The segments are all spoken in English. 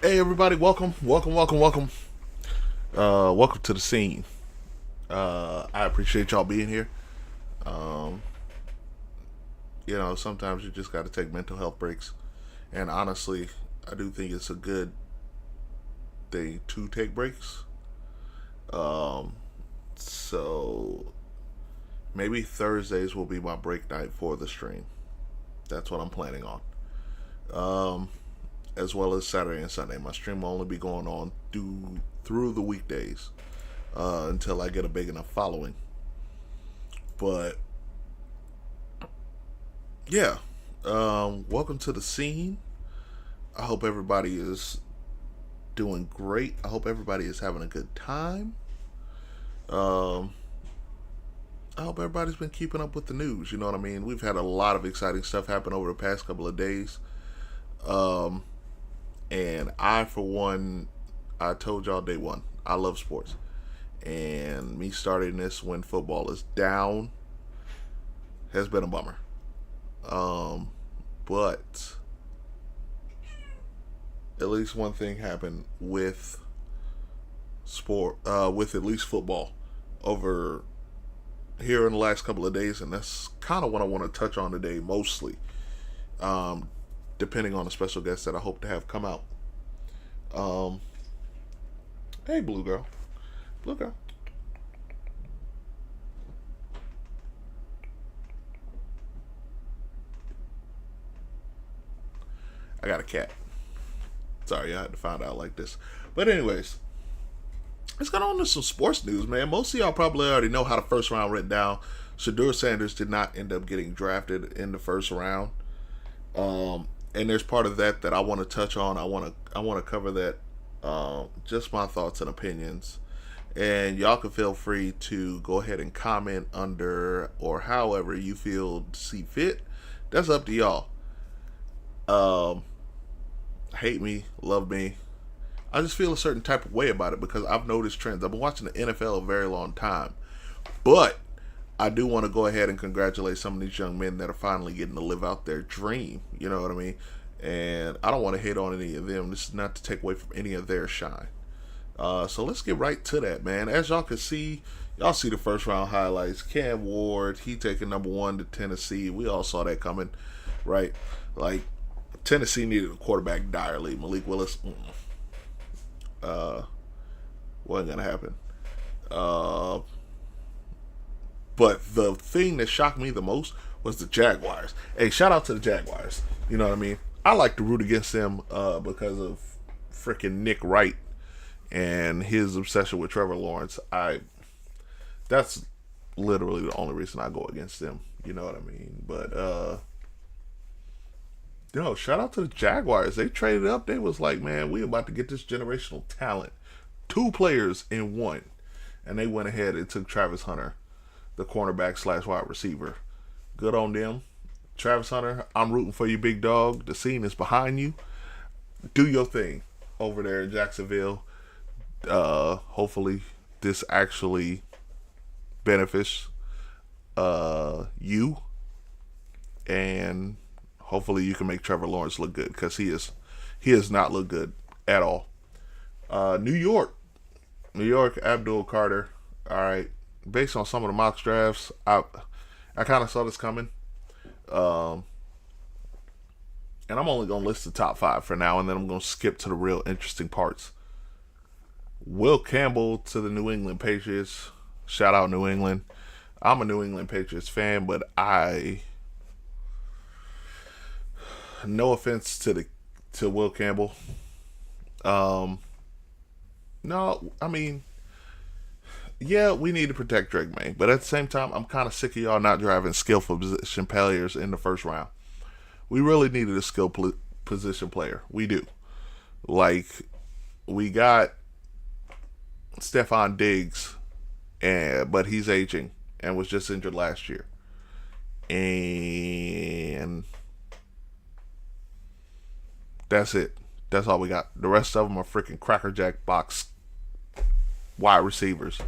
Hey everybody, welcome. Welcome to the scene. I appreciate y'all being here. Um, sometimes you just got to take mental health breaks, and honestly, I do think it's a good thing to take breaks. Um, so maybe Thursdays will be my break night for the stream. That's what I'm planning on. Um, as well as Saturday and Sunday. My stream will only be going on through the weekdays until I get a big enough following. But yeah, welcome to the scene. I hope everybody is doing great. I hope everybody is having a good time. Um, I hope everybody's been keeping up with the news. You know what I mean? We've had a lot of exciting stuff happen over the past couple of days. Um, and I, for one, I told y'all day one, I love sports. And me starting this when football is down has been a bummer. Um, but at least one thing happened with with at least football over here in the last couple of days, and that's kind of what I want to touch on today, mostly. Um, Depending on the special guests that I hope to have come out. Um, hey, blue girl, I got a cat. Sorry, I had to find out like this. But anyways, let's get on to some sports news, man. Most of y'all probably already know how the first round went down. Shedeur Sanders did not end up getting drafted in the first round. And there's part of that I want to touch on. I want to cover that. Just my thoughts and opinions. And y'all can feel free to go ahead and comment under or however you feel see fit. That's up to y'all. Um, Hate me, love me. I just feel a certain type of way about it because I've noticed trends. I've been watching the NFL a very long time. But I do want to go ahead and congratulate some of these young men that are finally getting to live out their dream. You know what I mean? And I don't want to hate on any of them. This is not to take away from any of their shine. So let's get right to that, man. As y'all can see, y'all see the first round highlights. Cam Ward, he taking number one to Tennessee. We all saw that coming, right? Like, Tennessee needed a quarterback direly. Malik Willis, uh, wasn't gonna happen. Uh, but the thing that shocked me the most was the Jaguars. Hey, shout out to the Jaguars. You know what I mean? I like to root against them because of freaking Nick Wright and his obsession with Trevor Lawrence. That's literally the only reason I go against them. You know what I mean? But shout out to the Jaguars. They traded up. They was like, man, we about to get this generational talent. Two players in one. And they went ahead and took Travis Hunter, the cornerback slash wide receiver. Good on them. Travis Hunter, I'm rooting for you, big dog. The scene is behind you. Do your thing over there in Jacksonville. Hopefully, this actually benefits you, and hopefully you can make Trevor Lawrence look good because he has not looked good at all. New York, Abdul Carter. All right, based on some of the mock drafts, I kind of saw this coming. Um, and I'm only gonna list the top five for now, and then I'm gonna skip to the real interesting parts. Will Campbell to the New England Patriots. Shout out New England. I'm a New England Patriots fan, but no offense to Will Campbell. Um, no, I mean, yeah, we need to protect Drake May, but at the same time, I'm kind of sick of y'all not driving skillful position players in the first round. We really needed a position player. We do. Like, we got Stefan Diggs, but he's aging and was just injured last year. And that's it. That's all we got. The rest of them are freaking crackerjack box wide receivers.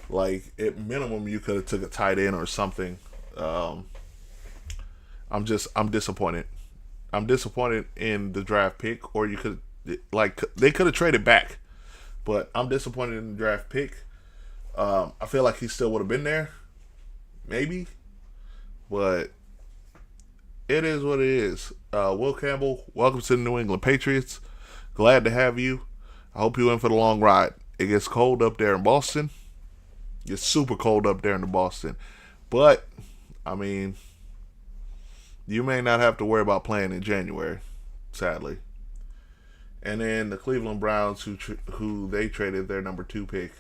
Like, at minimum, you could have took a tight end or something. Um, I'm disappointed. I'm disappointed in the draft pick, or you could Like they could have traded back, but I'm disappointed in the draft pick. I feel like he still would have been there, maybe, but it is what it is. Will Campbell, welcome to the New England Patriots. Glad to have you. I hope you in for the long ride. It gets cold up there in Boston. It's super cold up there in Boston. But, I mean, you may not have to worry about playing in January, sadly. And then the Cleveland Browns, who they traded their number 2 pick,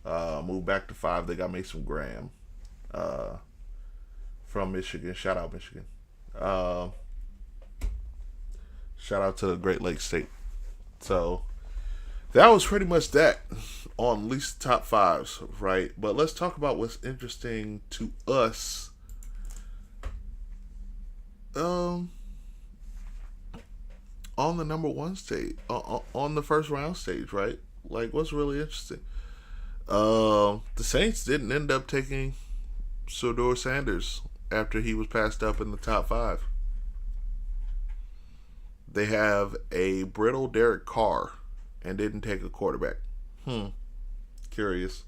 moved back to 5. They got Mason Graham from Michigan. Shout out Michigan. Shout out to the Great Lakes State. So that was pretty much that on at least top 5s, right? But let's talk about what's interesting to us. On the number 1 stage, on the first round stage, right? Like, what's really interesting? The Saints didn't end up taking Shedeur Sanders after he was passed up in the top 5. They have a brittle Derek Carr and didn't take a quarterback. Curious.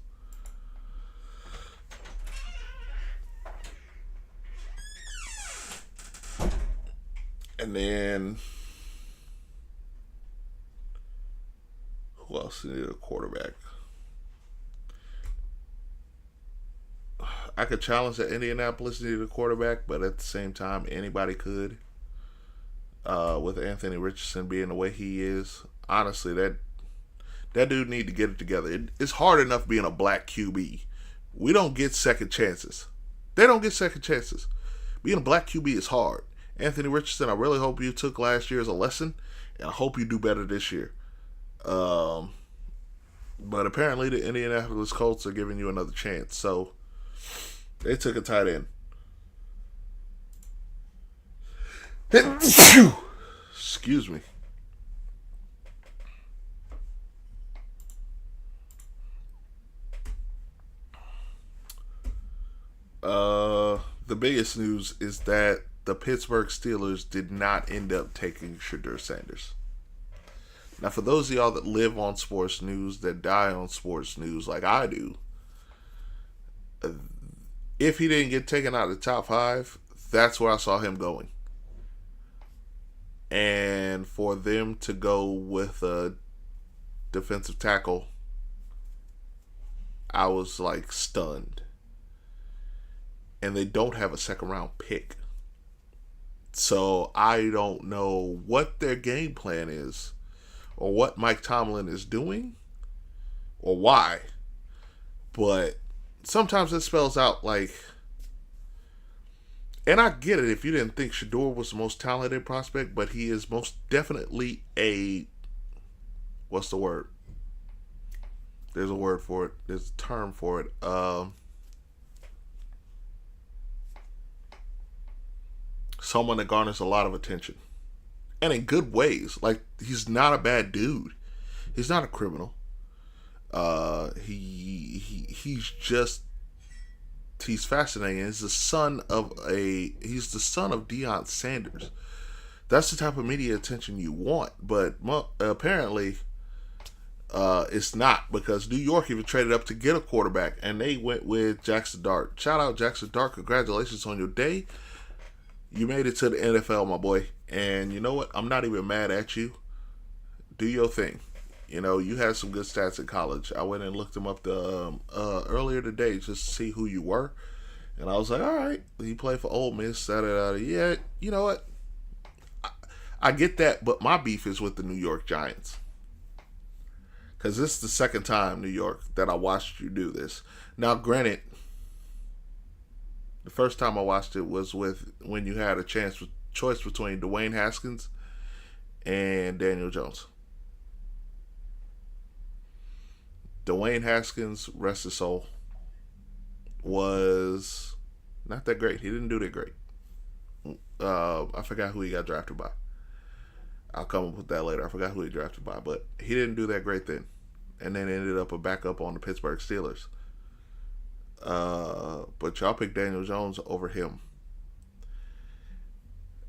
And then who else needed a quarterback? I could challenge that Indianapolis needed a quarterback, but at the same time, anybody could. With Anthony Richardson being the way he is, honestly, that dude need to get it together. It's hard enough being a black QB. We don't get second chances. They don't get second chances. Being a black QB is hard. Anthony Richardson, I really hope you took last year as a lesson, and I hope you do better this year. But apparently the Indianapolis Colts are giving you another chance, so they took a tight end. Excuse me. The biggest news is that the Pittsburgh Steelers did not end up taking Shedeur Sanders. Now, for those of y'all that live on sports news, that die on sports news like I do, if he didn't get taken out of the top 5, that's where I saw him going. And for them to go with a defensive tackle, I was like stunned. And they don't have a second round pick. So I don't know what their game plan is, or what Mike Tomlin is doing, or why. But sometimes it spells out like, and I get it if you didn't think Shedeur was the most talented prospect, but he is most definitely a, what's the word? There's a word for it. There's a term for it. Someone that garners a lot of attention. And in good ways. Like, he's not a bad dude. He's not a criminal. He's fascinating. He's the son of Deion Sanders. That's the type of media attention you want. But apparently, it's not, because New York even traded up to get a quarterback, and they went with Jackson Dart. Shout out Jackson Dart. Congratulations on your day. You made it to the NFL, my boy. And you know what? I'm not even mad at you. Do your thing. You know, you had some good stats in college. I went and looked them up earlier today just to see who you were. And I was like, all right, he played for Ole Miss. Yeah, you know what? I get that, but my beef is with the New York Giants. Because this is the second time, New York, that I watched you do this. Now, granted, the first time I watched it was when you had a choice between Dwayne Haskins and Daniel Jones. Dwayne Haskins, rest his soul, was not that great. He didn't do that great. I forgot who he got drafted by. I'll come up with that later. I forgot who he drafted by, but he didn't do that great then. And then ended up a backup on the Pittsburgh Steelers. But y'all picked Daniel Jones over him.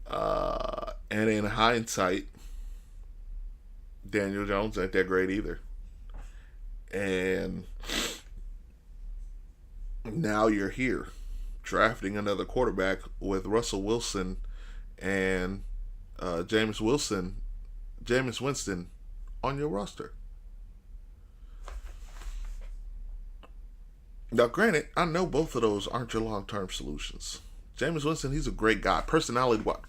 And in hindsight, Daniel Jones ain't that great either. And now you're here drafting another quarterback with Russell Wilson and Jameis Winston on your roster. Now, granted, I know both of those aren't your long-term solutions. Jameis Winston, he's a great guy. Personality, what?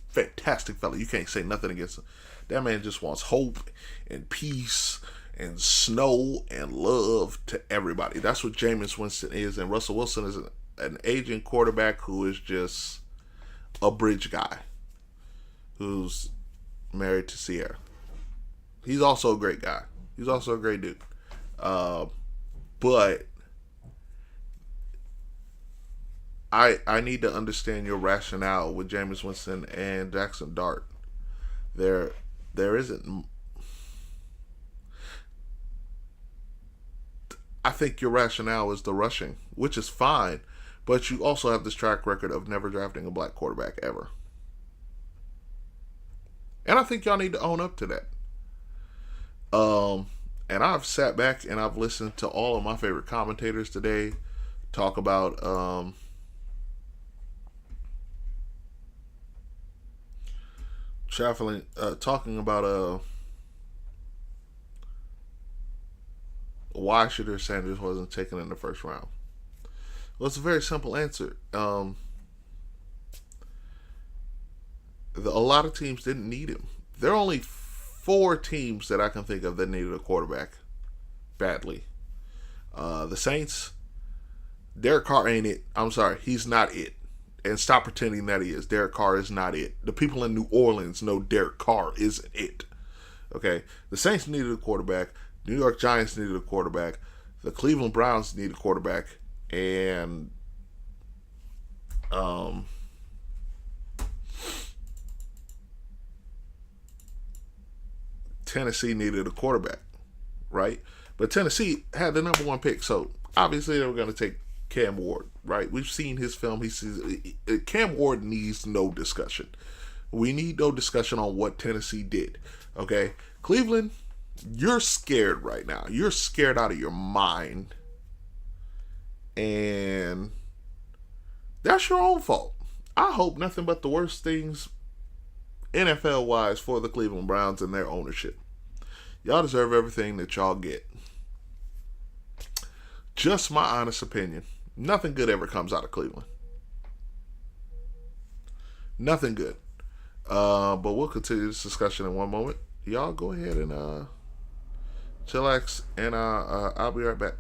Fantastic fella. You can't say nothing against him. That man just wants hope and peace and snow and love to everybody. That's what Jameis Winston is. And Russell Wilson is an aging quarterback who is just a bridge guy who's married to Sierra. He's also a great guy. He's also a great dude. But I need to understand your rationale with Jameis Winston and Jackson Dart. There isn't. I think your rationale is the rushing, which is fine, but you also have this track record of never drafting a black quarterback ever. And I think y'all need to own up to that. And I've sat back and I've listened to all of my favorite commentators today talk about talking about why Shedeur Sanders wasn't taken in the first round. Well, it's a very simple answer. A lot of teams didn't need him. There are only 4 teams that I can think of that needed a quarterback badly. The Saints, Derek Carr ain't it. I'm sorry, he's not it. And stop pretending that he is. Derek Carr is not it. The people in New Orleans know Derek Carr isn't it. Okay? The Saints needed a quarterback. New York Giants needed a quarterback. The Cleveland Browns needed a quarterback. And Tennessee needed a quarterback, right? But Tennessee had the number 1 pick, so obviously they were going to take Cam Ward, right? We've seen his film. Cam Ward needs no discussion. We need no discussion on what Tennessee did, okay? Cleveland, you're scared right now. You're scared out of your mind. And that's your own fault. I hope nothing but the worst things NFL-wise for the Cleveland Browns and their ownership. Y'all deserve everything that y'all get. Just my honest opinion. Nothing good ever comes out of Cleveland. Nothing good. But we'll continue this discussion in one moment. Y'all go ahead and chillax, and I'll be right back.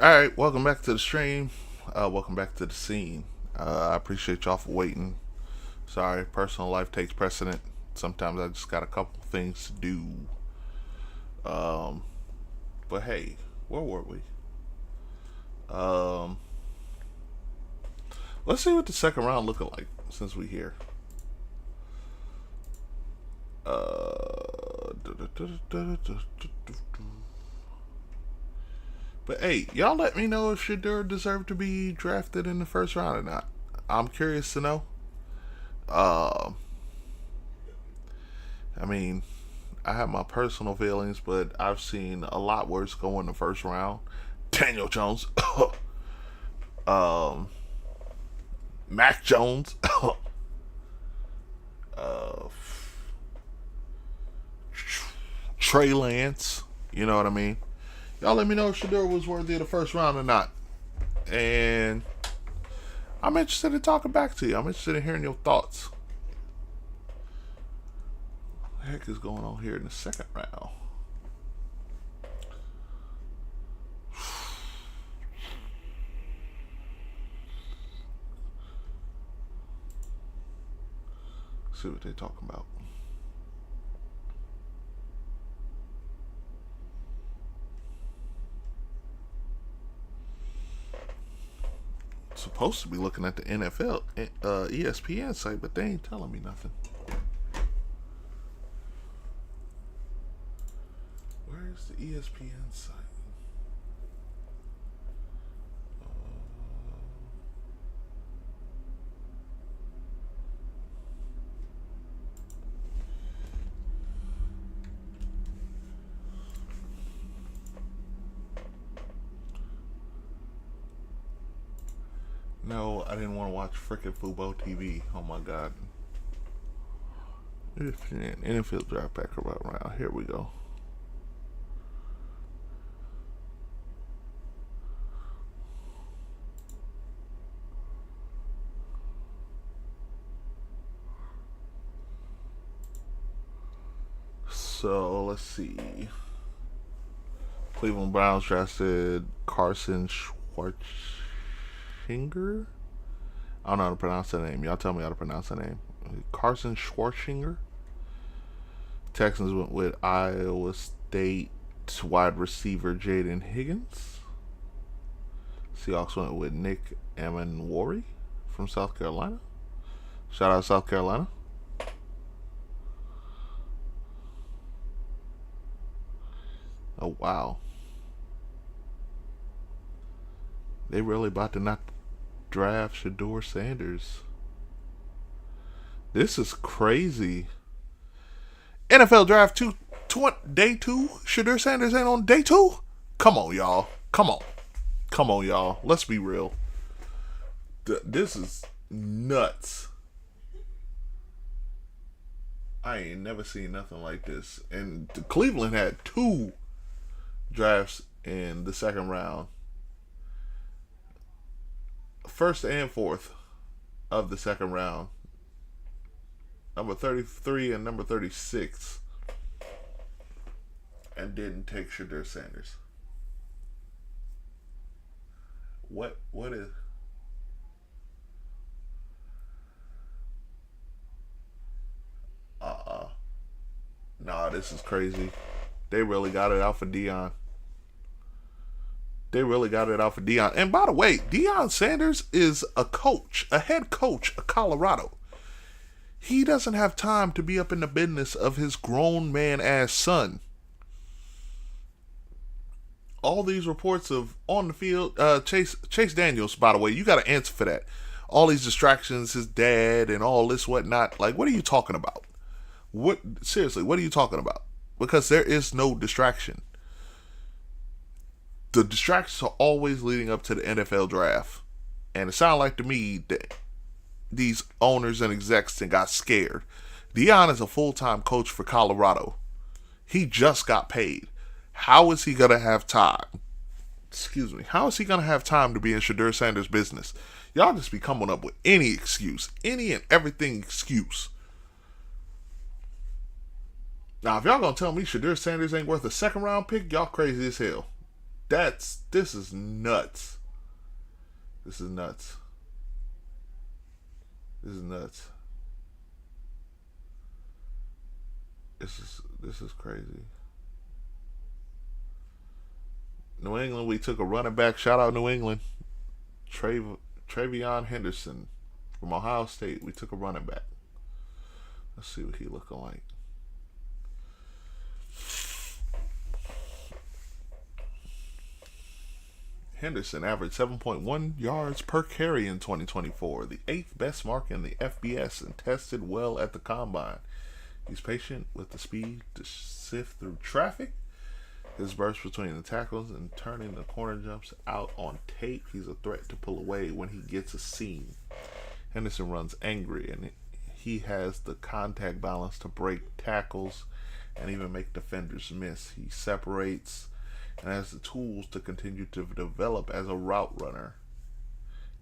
All right, welcome back to the stream. Welcome back to the scene. I appreciate y'all for waiting. Sorry, personal life takes precedent. Sometimes I just got a couple things to do. But hey, where were we? Let's see what the second round looking like since we here. But hey, y'all let me know if Shedeur deserved to be drafted in the first round or not. I'm curious to know. I mean, I have my personal feelings, but I've seen a lot worse go in the first round. Daniel Jones, Mac Jones, Trey Lance. You know what I mean? Y'all let me know if Shedeur was worthy of the first round or not. And I'm interested in talking back to you. I'm interested in hearing your thoughts. What the heck is going on here in the second round? See what they're talking about. Supposed to be looking at the NFL ESPN site, but they ain't telling me nothing. Where's the ESPN site? No, I didn't want to watch frickin' Fubo TV. Oh my god. NFL draft back around. Here we go. So let's see. Cleveland Browns drafted Carson Schwartzinger. I don't know how to pronounce that name. Y'all tell me how to pronounce that name. Carson Schwartzinger. Texans went with Iowa State wide receiver Jaden Higgins. Seahawks went with Nick Amenwari from South Carolina. Shout out South Carolina. Oh wow. They really about to not draft Shedeur Sanders. This is crazy. NFL draft day 2. Shedeur Sanders ain't on day 2? Come on, y'all. Come on, y'all. Let's be real. This is nuts. I ain't never seen nothing like this. And Cleveland had 2 drafts in the second round. First and fourth of the second round. Number 33 and number 36. And didn't take Shedeur Sanders. What is... Nah, this is crazy. They really got it out for Deion. They really got it out for Deion. And by the way, Deion Sanders is a coach, a head coach of Colorado. He doesn't have time to be up in the business of his grown man ass son. All these reports of on the field, Chase Daniels, by the way, you got to answer for that. All these distractions, his dad and all this whatnot. Like, what are you talking about? Seriously, what are you talking about? Because there is no distraction. The distractions are always leading up to the NFL draft. And it sounded like to me that these owners and execs got scared. Deion is a full-time coach for Colorado. He just got paid. How is he going to have time? Excuse me. How is he going to have time to be in Shedeur Sanders' business? Y'all just be coming up with any excuse. Any and everything excuse. Now, if y'all going to tell me Shedeur Sanders ain't worth a second-round pick, y'all crazy as hell. This is nuts. This is nuts. This is nuts. This is crazy. New England, we took a running back. Shout out New England. Travion Henderson from Ohio State. We took a running back. Let's see what he looking like. Henderson averaged 7.1 yards per carry in 2024, the 8th best mark in the FBS, and tested well at the combine. He's patient with the speed to sift through traffic. His burst between the tackles and turning the corner jumps out on tape. He's a threat to pull away when he gets a seam. Henderson runs angry, and he has the contact balance to break tackles and even make defenders miss. He separates and has the tools to continue to develop as a route runner.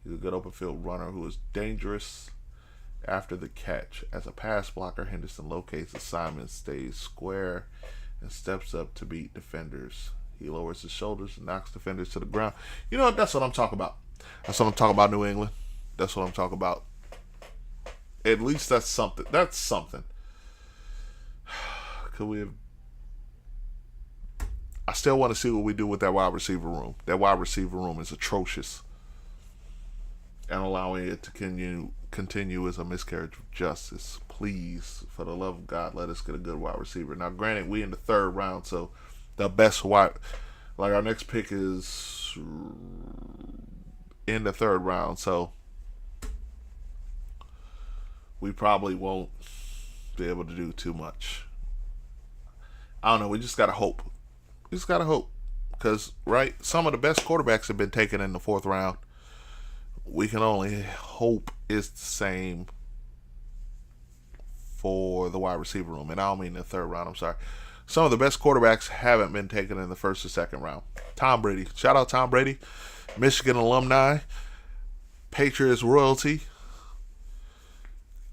He's a good open field runner who is dangerous after the catch. As a pass blocker, Henderson locates assignments, stays square, and steps up to beat defenders. He lowers his shoulders and knocks defenders to the ground. You know what? That's what I'm talking about. That's what I'm talking about, New England. That's what I'm talking about. At least that's something. That's something. Could we have... I still want to see what we do with that wide receiver room. That wide receiver room is atrocious. And allowing it to continue is a miscarriage of justice. Please, for the love of God, let us get a good wide receiver. Now, granted, we in the 3rd round, so the best wide... Like, our next pick is in the 3rd round, so we probably won't be able to do too much. I don't know. We just got to hope. We just got to hope. Because, right, some of the best quarterbacks have been taken in the 4th round. We can only hope it's the same for the wide receiver room. And I don't mean the 3rd round. I'm sorry. Some of the best quarterbacks haven't been taken in the 1st or 2nd round. Tom Brady. Shout out Tom Brady. Michigan alumni. Patriots royalty.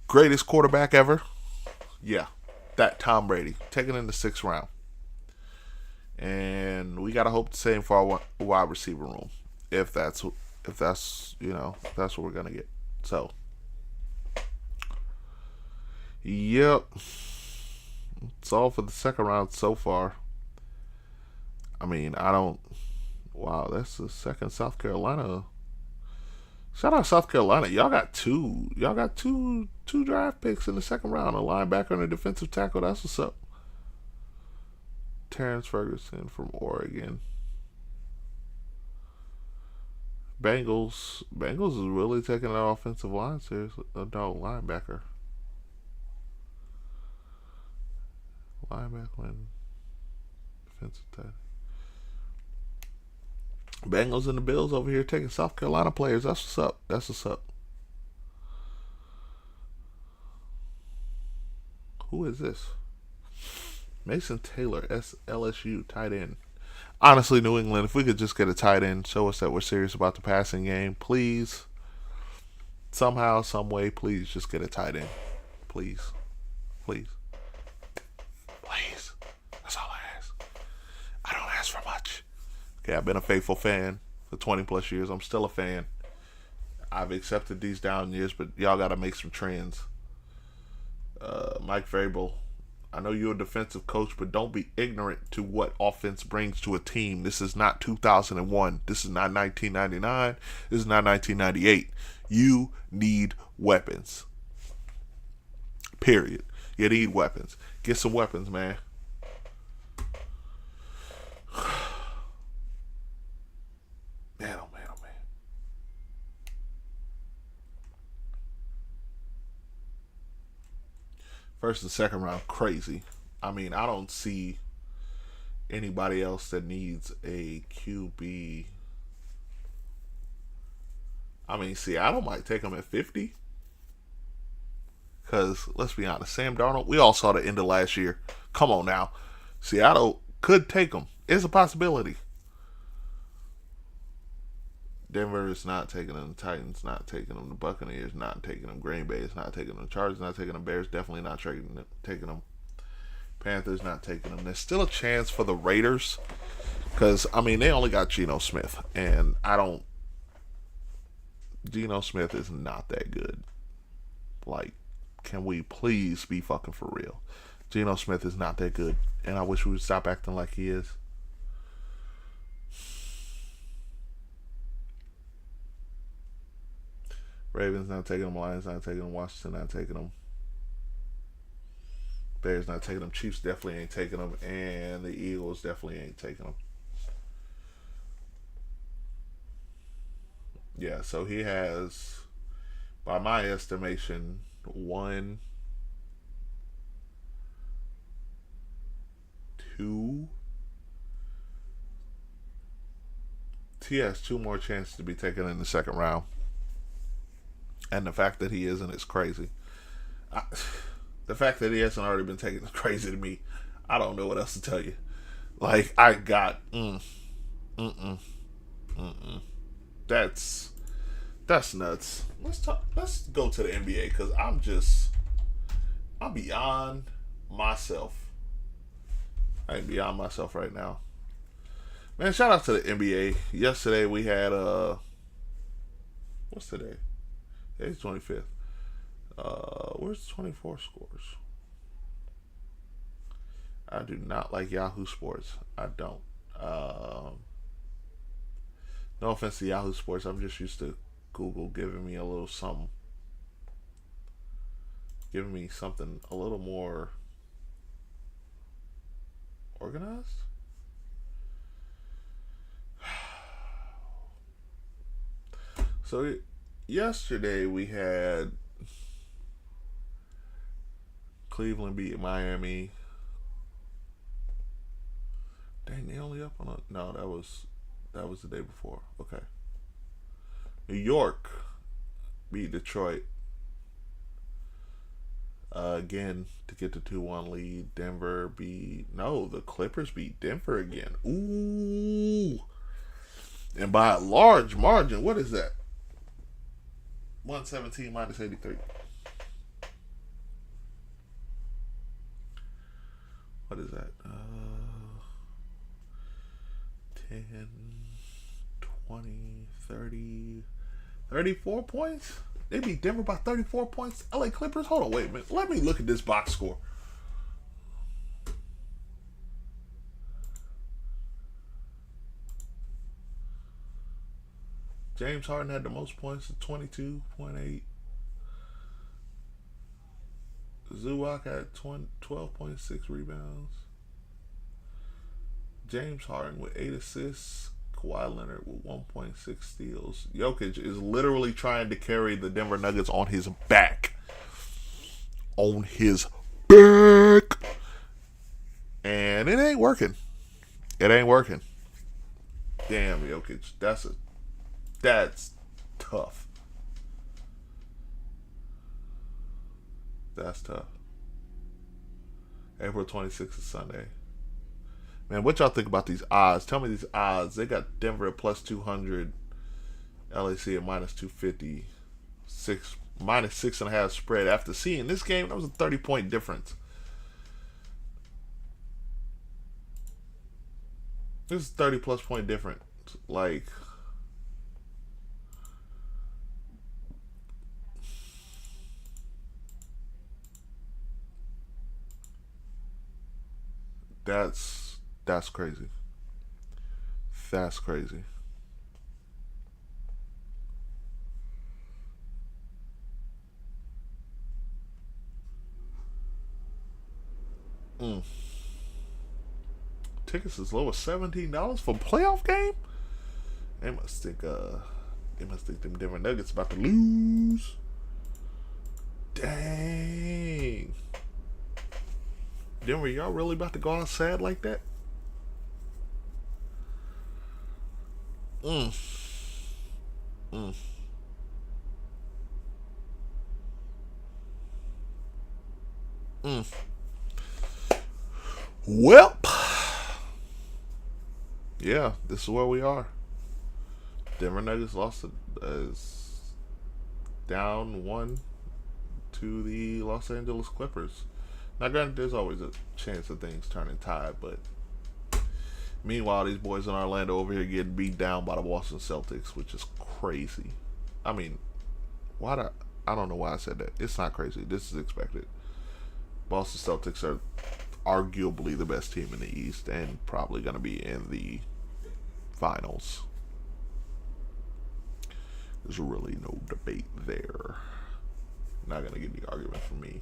Greatest quarterback ever. Yeah. That Tom Brady. Taken in the 6th round. And we gotta hope the same for our wide receiver room, if that's that's what we're gonna get. So, yep, it's all for the 2nd round so far. I mean, wow, that's the 2nd South Carolina. Shout out South Carolina. Y'all got two draft picks in the 2nd round, a linebacker and a defensive tackle. That's what's up. Terrence Ferguson from Oregon. Bengals is really taking that offensive line seriously. Adult linebacker. Linebacker and defensive tackle. Bengals and the Bills over here taking South Carolina players. That's what's up. That's what's up. Who is this? Mason Taylor, LSU, tight end. Honestly, New England, if we could just get a tight end, show us that we're serious about the passing game, please. Somehow, some way, please just get a tight end. Please. Please. Please. That's all I ask. I don't ask for much. Okay, I've been a faithful fan for 20 plus years. I'm still a fan. I've accepted these down years, but y'all got to make some trends. Mike Vrabel. I know you're a defensive coach, but don't be ignorant to what offense brings to a team. This is not 2001. This is not 1999. This is not 1998. You need weapons. Period. You need weapons. Get some weapons, man. Man, oh man, oh man. First and 2nd round, crazy. I mean, I don't see anybody else that needs a QB. I mean, Seattle might take him at 50. Because, let's be honest, Sam Darnold, we all saw the end of last year. Come on now. Seattle could take him. It's a possibility. Denver is not taking them. The Titans not taking them. The Buccaneers not taking them. Green Bay is not taking them. Chargers not taking them. Bears definitely not taking them. Panthers not taking them. There's still a chance for the Raiders. Because, I mean, they only got Geno Smith. And I don't. Geno Smith is not that good. Like, can we please be fucking for real? Geno Smith is not that good. And I wish we would stop acting like he is. Ravens not taking him. Lions not taking him. Washington not taking him. Bears not taking him. Chiefs definitely ain't taking him. And the Eagles definitely ain't taking him. Yeah, so he has, by my estimation, one, two. He has two more chances to be taken in the second round. And the fact that he isn't is crazy. The fact that he hasn't already been taken is crazy to me. I don't know what else to tell you. Like, I got, That's nuts. Let's go to the NBA because I'm beyond myself. I ain't beyond myself right now. Man, shout out to the NBA. Yesterday we had what's today? Today's 25th. Where's the 24 scores? I do not like Yahoo Sports. I don't. No offense to Yahoo Sports. I'm just used to Google giving me a little something. Giving me something a little more organized. So yesterday we had Cleveland beat Miami. Dang, they only up on a no. That was the day before. Okay. New York beat Detroit again to get the 2-1 lead. The Clippers beat Denver again. Ooh. And by a large margin. What is that? 117 minus 83. What is that? 10, 20, 30, 34 points? They beat Denver by 34 points? LA Clippers? Hold on, wait a minute. Let me look at this box score. James Harden had the most points at 22.8. Zubac had 12.6 rebounds. James Harden with 8 assists. Kawhi Leonard with 1.6 steals. Jokic is literally trying to carry the Denver Nuggets on his back. On his back. And it ain't working. It ain't working. Damn, Jokic. That's tough. That's tough. April 26th is Sunday. Man, what y'all think about these odds? Tell me these odds. They got Denver at plus 200, LAC at minus 250, minus 6.5 spread. After seeing this game, that was a 30-point difference. This is 30-plus point difference. Like, that's crazy. That's crazy. Tickets as low as $17 for a playoff game? They must think them Denver Nuggets about to lose. Dang. Denver, y'all really about to go out sad like that? Mm. Well, yeah, this is where we are. Denver Nuggets lost as down 1 to the Los Angeles Clippers. Now, granted, there's always a chance of things turning tide, but Meanwhile, these boys in Orlando over here getting beat down by the Boston Celtics, which is crazy. I mean, I don't know why I said that. It's not crazy. This is expected. Boston Celtics are arguably the best team in the East and probably going to be in the finals. There's really no debate there. Not going to get the argument from me.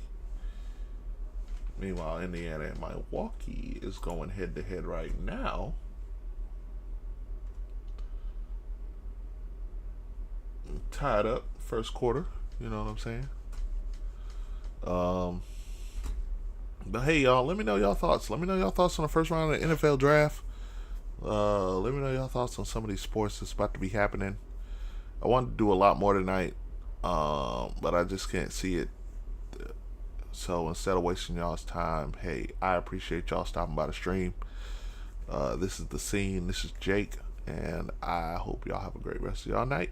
Meanwhile, Indiana and Milwaukee is going head to head right now. Tied up first quarter. You know what I'm saying? But hey, y'all, let me know y'all thoughts. Let me know y'all thoughts on the first round of the NFL draft. Let me know y'all thoughts on some of these sports that's about to be happening. I wanted to do a lot more tonight, but I just can't see it. So instead of wasting y'all's time, hey, I appreciate y'all stopping by the stream. This is The Scene. This is Jake, and I hope y'all have a great rest of y'all night.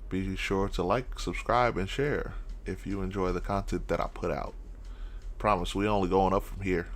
Be sure to like, subscribe, and share if you enjoy the content that I put out. Promise, we only going up from here.